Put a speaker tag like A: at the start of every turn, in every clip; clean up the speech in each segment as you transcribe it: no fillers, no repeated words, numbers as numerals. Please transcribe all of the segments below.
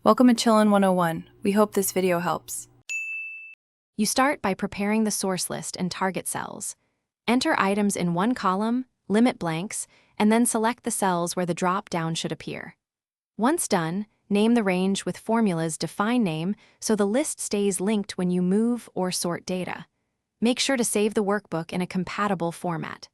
A: Welcome to Chillin' 101. We hope this video helps.
B: You start by preparing the source list and target cells. Enter items in one column, limit blanks, and then select the cells where the drop-down should appear. Once done, name the range with formulas define name so the list stays linked when you move or sort data. Make sure to save the workbook in a compatible format.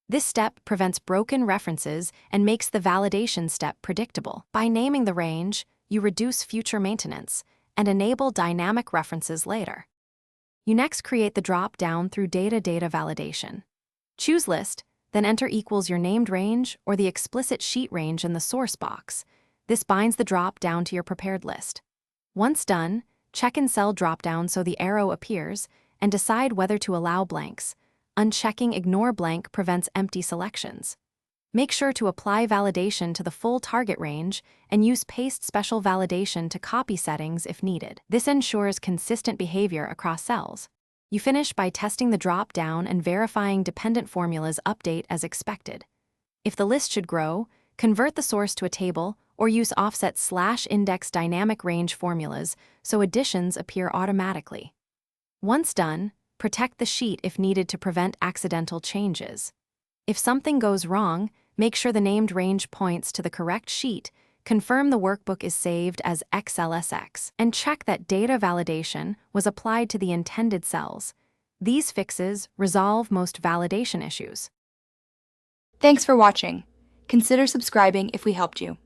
B: This step prevents broken references and makes the validation step predictable. By naming the range, you reduce future maintenance and enable dynamic references later. You next create the drop-down through data validation. Choose list, then enter equals your named range or the explicit sheet range in the source box. This binds the drop-down to your prepared list. Once done, check in cell drop-down so the arrow appears and decide whether to allow blanks. Unchecking ignore blank prevents empty selections. Make sure to apply validation to the full target range and use paste special validation to copy settings if needed. This ensures consistent behavior across cells. You finish by testing the drop-down and verifying dependent formulas update as expected. If the list should grow, convert the source to a table or use offset/index dynamic range formulas so additions appear automatically. Once done, protect the sheet if needed to prevent accidental changes. If something goes wrong, make sure the named range points to the correct sheet, confirm the workbook is saved as XLSX, and check that data validation was applied to the intended cells. These fixes resolve most validation issues.
C: Thanks for watching. Consider subscribing if we helped you.